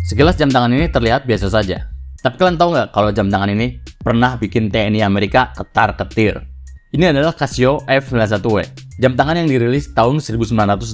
Sekilas jam tangan ini terlihat biasa saja. Tapi kalian tahu nggak kalau jam tangan ini pernah bikin TNI Amerika ketar-ketir? Ini adalah Casio F91W. Jam tangan yang dirilis tahun 1989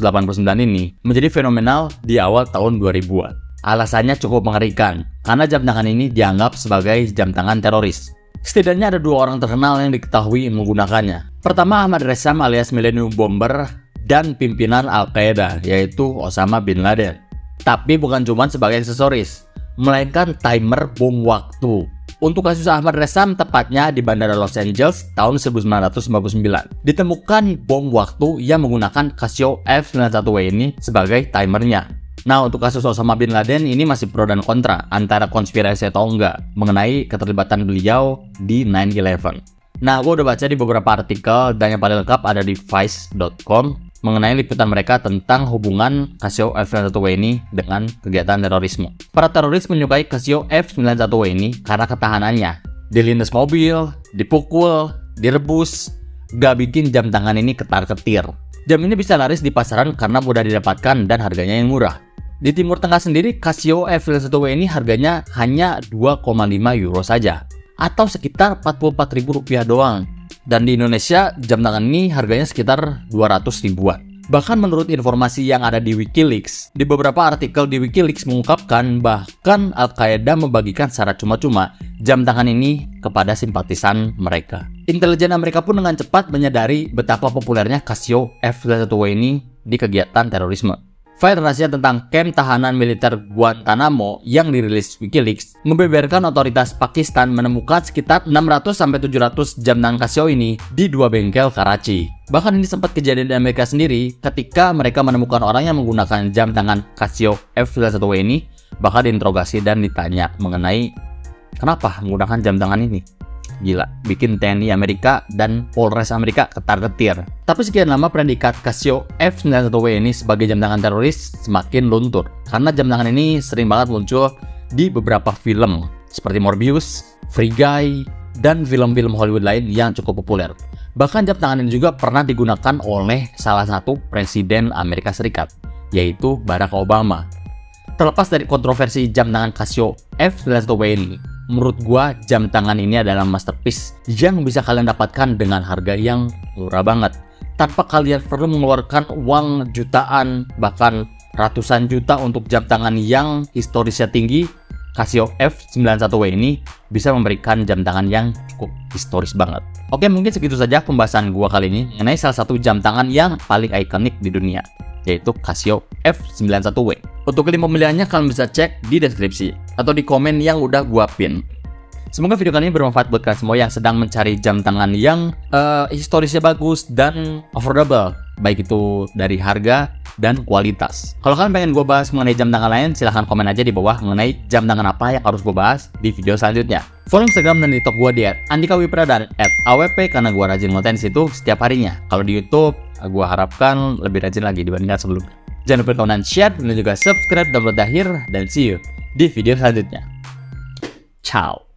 ini menjadi fenomenal di awal tahun 2000-an. Alasannya cukup mengerikan, karena jam tangan ini dianggap sebagai jam tangan teroris. Setidaknya ada dua orang terkenal yang diketahui menggunakannya. Pertama, Ahmad Ressam alias Millennium Bomber dan pimpinan Al-Qaeda, yaitu Osama bin Laden. Tapi bukan cuma sebagai aksesoris, melainkan timer bom waktu. Untuk kasus Ahmad Ressam, tepatnya di Bandara Los Angeles tahun 1999, ditemukan bom waktu yang menggunakan Casio F91W ini sebagai timernya. Nah, untuk kasus Osama bin Laden ini masih pro dan kontra antara konspirasi atau enggak mengenai keterlibatan beliau di 9/11. Nah, gue udah baca di beberapa artikel dan yang paling lengkap ada di Vice.com mengenai liputan mereka tentang hubungan Casio F91W ini dengan kegiatan terorisme. Para teroris menyukai Casio F91W ini karena ketahanannya. Dilindas mobil, dipukul, direbus, gak bikin jam tangan ini ketar-ketir. Jam ini bisa laris di pasaran karena mudah didapatkan dan harganya yang murah. Di Timur Tengah sendiri, Casio F91W ini harganya hanya 2,5 euro saja, atau sekitar Rp44.000 doang. Dan di Indonesia, jam tangan ini harganya sekitar 200 ribuan. Bahkan menurut informasi yang ada di Wikileaks, di beberapa artikel di Wikileaks mengungkapkan bahkan Al-Qaeda membagikan secara cuma-cuma jam tangan ini kepada simpatisan mereka. Intelijen Amerika pun dengan cepat menyadari betapa populernya Casio F91W ini di kegiatan terorisme. File rahasia tentang kamp tahanan militer Guantanamo yang dirilis Wikileaks membeberkan otoritas Pakistan menemukan sekitar 600-700 jam tangan Casio ini di dua bengkel Karachi. Bahkan ini sempat kejadian di Amerika sendiri ketika mereka menemukan orang yang menggunakan jam tangan Casio F91W ini, bahkan diinterogasi dan ditanya mengenai kenapa menggunakan jam tangan ini. Gila, bikin TNI Amerika dan Polres Amerika ketar-ketir. Tapi sekian lama predikat Casio F91W ini sebagai jam tangan teroris semakin luntur, karena jam tangan ini sering banget muncul di beberapa film seperti Morbius, Free Guy, dan film-film Hollywood lain yang cukup populer. Bahkan jam tangan ini juga pernah digunakan oleh salah satu presiden Amerika Serikat, yaitu Barack Obama. Terlepas dari kontroversi jam tangan Casio F91W ini, menurut gua jam tangan ini adalah masterpiece yang bisa kalian dapatkan dengan harga yang murah banget, tanpa kalian perlu mengeluarkan uang jutaan bahkan ratusan juta untuk jam tangan yang historisnya tinggi. Casio F91W ini bisa memberikan jam tangan yang cukup historis banget. Oke, mungkin segitu saja pembahasan gua kali ini mengenai salah satu jam tangan yang paling ikonik di dunia, yaitu Casio F91W. Untuk link pembeliannya kalian bisa cek di deskripsi atau di komen yang udah gua pin. Semoga video kali ini bermanfaat buat kalian semua yang sedang mencari jam tangan yang historisnya bagus dan affordable, baik itu dari harga dan kualitas. Kalau kalian pengen gue bahas mengenai jam tangan lain, silahkan komen aja di bawah mengenai jam tangan apa yang harus gue bahas di video selanjutnya. Follow Instagram dan TikTok gue di @andikawipra dan @awp karena gue rajin konten situ setiap harinya. Kalau di YouTube, gue harapkan lebih rajin lagi dibandingkan sebelumnya. Jangan lupa komen, share, dan juga subscribe dan berakhir, dan see you di video selanjutnya. Ciao.